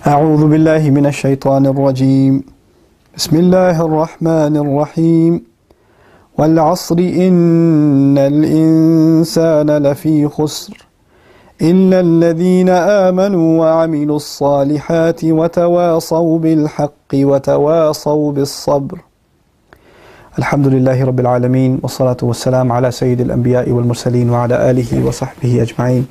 أعوذ بالله من الشيطان الرجيم بسم الله الرحمن الرحيم والعصر إن الإنسان لفي خسر إلا الذين آمنوا وعملوا الصالحات وتواصوا بالحق وتواصوا بالصبر الحمد لله رب العالمين والصلاة والسلام على سيد الأنبياء والمرسلين وعلى آله وصحبه أجمعين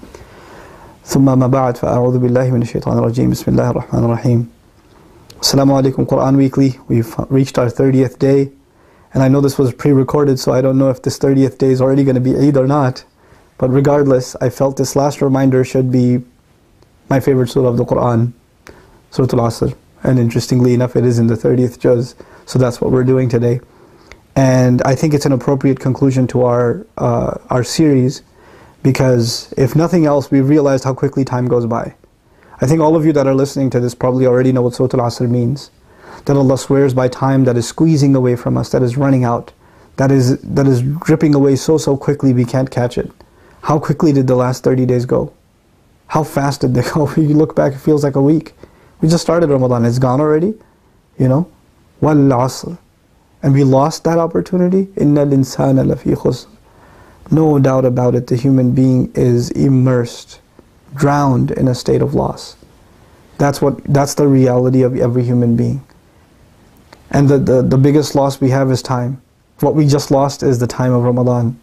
ثم ما بعد فأعوذ بالله من الشيطان الرجيم بسم الله الرحمن الرحيم Assalamu alaikum Quran Weekly. We've reached our 30th day, and I know this was pre-recorded, so I don't know if this 30th day is already going to be Eid or not, but regardless, I felt this last reminder should be my favorite surah of the Quran, Surat Al Ashr, and interestingly enough it is in the 30th juz, so that's what we're doing today. And I think it's an appropriate conclusion to our series, because if nothing else, we've realized how quickly time goes by. I think all of you that are listening to this probably already know what Surat Al Ashr means. That Allah swears by time that is squeezing away from us, that is running out, that is dripping away so quickly we can't catch it. How quickly did the last 30 days go? How fast did they go? If you look back, it feels like a week. We just started Ramadan, it's gone already, you know? Wal Asr. And we lost that opportunity. Innal insana lafi khusr. No doubt about it, the human being is immersed, drowned in a state of loss. That's the reality of every human being. And the biggest loss we have is time. What we just lost is the time of Ramadan.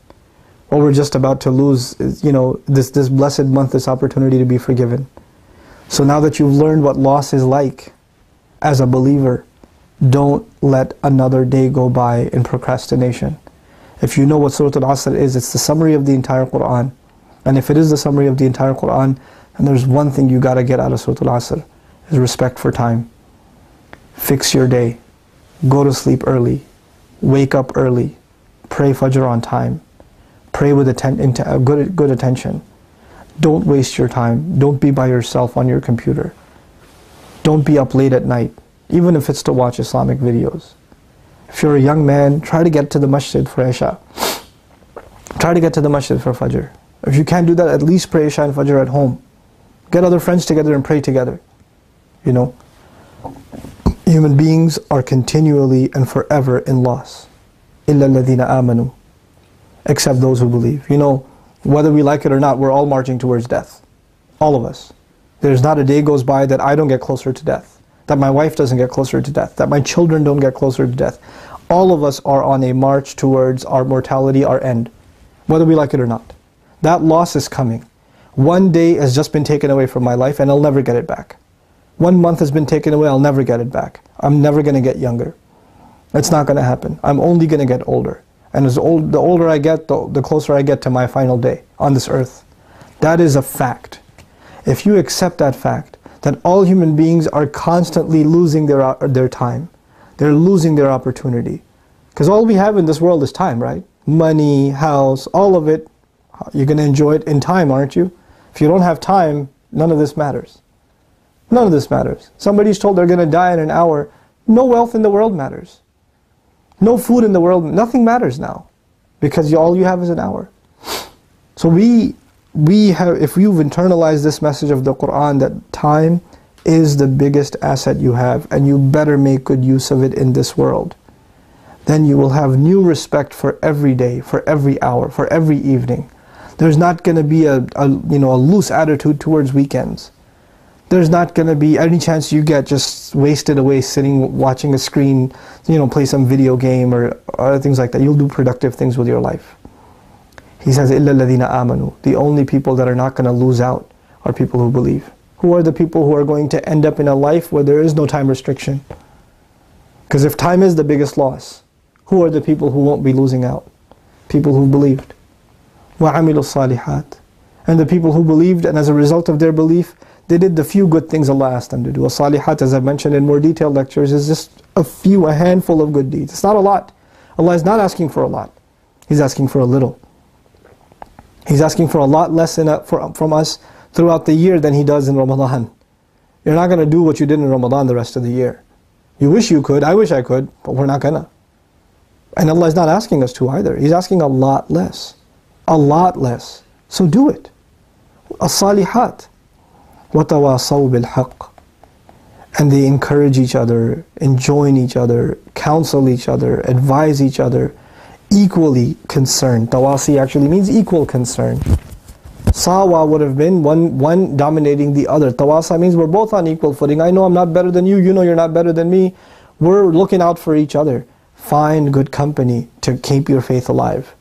What we're just about to lose is, you know, this blessed month, this opportunity to be forgiven. So now that you've learned what loss is like as a believer, don't let another day go by in procrastination. If you know what Surat Al Asr is, it's the summary of the entire Quran. And if it is the summary of the entire Quran, then there's one thing you got to get out of Surat Al Asr, is respect for time. Fix your day. Go to sleep early. Wake up early. Pray Fajr on time. Pray with good attention. Don't waste your time. Don't be by yourself on your computer. Don't be up late at night, even if it's to watch Islamic videos. If you're a young man, try to get to the masjid for Isha. Try to get to the masjid for Fajr. If you can't do that, at least pray Isha and Fajr at home. Get other friends together and pray together. You know, human beings are continually and forever in loss. إِلَّا الَّذِينَ آمَنُوا. Except those who believe. You know, whether we like it or not, we're all marching towards death. All of us. There's not a day goes by that I don't get closer to death, that my wife doesn't get closer to death, that my children don't get closer to death. All of us are on a march towards our mortality, our end, whether we like it or not. That loss is coming. One day has just been taken away from my life and I'll never get it back. 1 month has been taken away, I'll never get it back. I'm never going to get younger. It's not going to happen. I'm only going to get older. And the older I get, the closer I get to my final day on this earth. That is a fact. If you accept that fact, that all human beings are constantly losing their time. They're losing their opportunity. Because all we have in this world is time, right? Money, house, all of it. You're going to enjoy it in time, aren't you? If you don't have time, none of this matters. None of this matters. Somebody's told they're going to die in an hour. No wealth in the world matters. No food in the world, nothing matters now. Because all you have is an hour. So if you've internalized this message of the Quran, that time is the biggest asset you have, and you better make good use of it in this world, then you will have new respect for every day, for every hour, for every evening. There's not going to be a loose attitude towards weekends. There's not going to be any chance you get just wasted away sitting watching a screen, play some video game or things like that. You'll do productive things with your life. He says, إِلَّا الَّذِينَ آمَنُوا. The only people that are not going to lose out are people who believe. Who are the people who are going to end up in a life where there is no time restriction? Because if time is the biggest loss, who are the people who won't be losing out? People who believed. وَعَمِلُوا الصَّالِحَاتِ. And the people who believed, and as a result of their belief, they did the few good things Allah asked them to do. As-salihat, as I've mentioned in more detailed lectures, is just a handful of good deeds. It's not a lot. Allah is not asking for a lot. He's asking for a little. He's asking for a lot less from us throughout the year than He does in Ramadan. You're not going to do what you did in Ramadan the rest of the year. You wish you could, I wish I could, but we're not going to. And Allah is not asking us to either. He's asking a lot less. A lot less. So do it. As-salihat. وَتَوَاصَوْا بِالْحَقِّ. and they encourage each other, enjoin each other, counsel each other, advise each other, equally concerned. Tawasi actually means equal concern. Sawa would have been one dominating the other. Tawasa means we're both on equal footing. I know I'm not better than you, you know you're not better than me. We're looking out for each other. Find good company to keep your faith alive,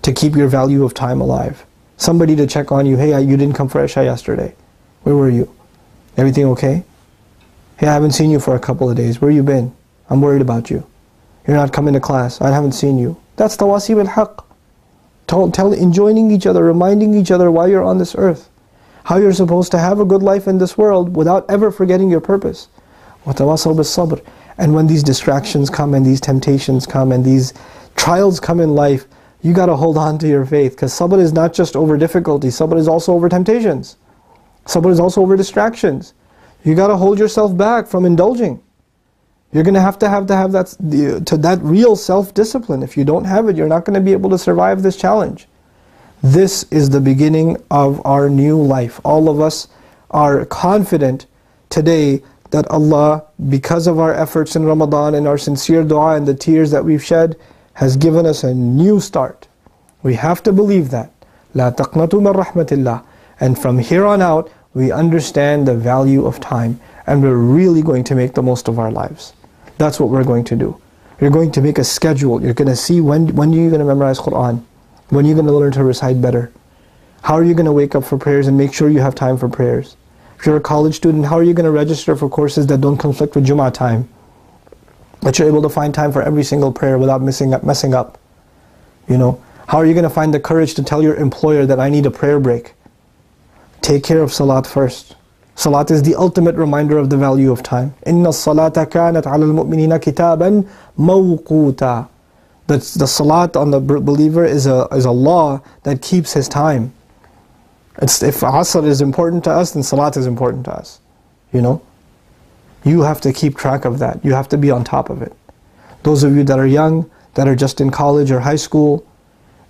to keep your value of time alive. Somebody to check on you. Hey, you didn't come for Isha yesterday. Where were you? Everything okay? Hey, I haven't seen you for a couple of days. Where you been? I'm worried about you. You're not coming to class. I haven't seen you. That's tawasi bil haqq. Enjoining each other, reminding each other why you're on this earth. How you're supposed to have a good life in this world without ever forgetting your purpose. وَتَوَاصَوْا بِالصَّبْرِ. And when these distractions come and these temptations come and these trials come in life, you got to hold on to your faith. Because sabr is not just over difficulty. Sabr is also over temptations. Sabr is also over distractions. You got to hold yourself back from indulging. You're going to have that real self-discipline. If you don't have it, you're not going to be able to survive this challenge. This is the beginning of our new life. All of us are confident today that Allah, because of our efforts in Ramadan and our sincere dua and the tears that we've shed, has given us a new start. We have to believe that. لا تقنطوا من رحمة الله. And from here on out, we understand the value of time, and we're really going to make the most of our lives. That's what we're going to do. You're going to make a schedule. You're going to see when you're going to memorize Qur'an, when you're going to learn to recite better. How are you going to wake up for prayers and make sure you have time for prayers? If you're a college student, how are you going to register for courses that don't conflict with Jummah time? That you're able to find time for every single prayer without messing up. You know, how are you going to find the courage to tell your employer that I need a prayer break? Take care of salat first. Salat is the ultimate reminder of the value of time. إِنَّ الصَّلَاةَ كَانَتْ عَلَى الْمُؤْمِنِينَ كِتَابًا مَوْقُوتًا. The salat on the believer is a law that keeps his time. If Asr is important to us, then salat is important to us. You know? You have to keep track of that. You have to be on top of it. Those of you that are young, that are just in college or high school,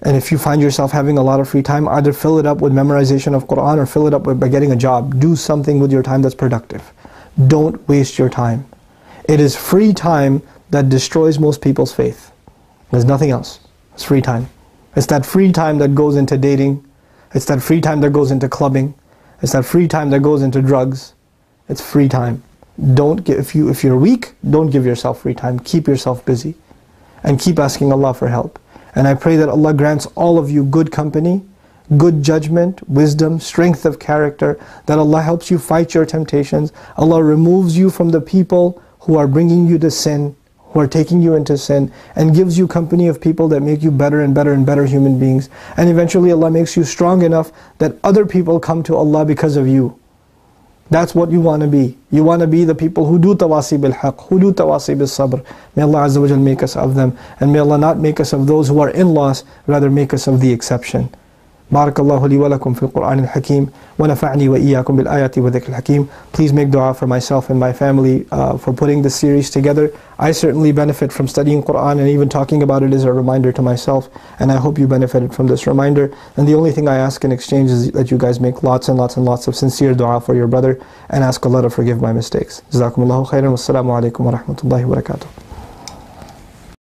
and if you find yourself having a lot of free time, either fill it up with memorization of Qur'an or fill it up by getting a job. Do something with your time that's productive. Don't waste your time. It is free time that destroys most people's faith. There's nothing else. It's free time. It's that free time that goes into dating. It's that free time that goes into clubbing. It's that free time that goes into drugs. It's free time. If you're weak, don't give yourself free time. Keep yourself busy. And keep asking Allah for help. And I pray that Allah grants all of you good company, good judgment, wisdom, strength of character, that Allah helps you fight your temptations. Allah removes you from the people who are bringing you to sin, who are taking you into sin, and gives you company of people that make you better and better and better human beings. And eventually Allah makes you strong enough that other people come to Allah because of you. That's what you want to be. You want to be the people who do tawasi bil haqq, who do tawasi bil sabr. May Allah Azza wa Jal make us of them. And may Allah not make us of those who are in loss, rather make us of the exception. Barakallahu li wa lakum fil Qur'an al-Hakim wa nafa'ni wa iyyakum bil ayati wa dhikr al-Hakim. Please make dua for myself and my family for putting this series together. I certainly benefit from studying Qur'an, and even talking about it is a reminder to myself, and I hope you benefited from this reminder. And the only thing I ask in exchange is that you guys make lots and lots and lots of sincere dua for your brother, and ask Allah to forgive my mistakes. Jazakumullahu khairan. Wassalamu alaikum wa rahmatullahi wa barakatuh.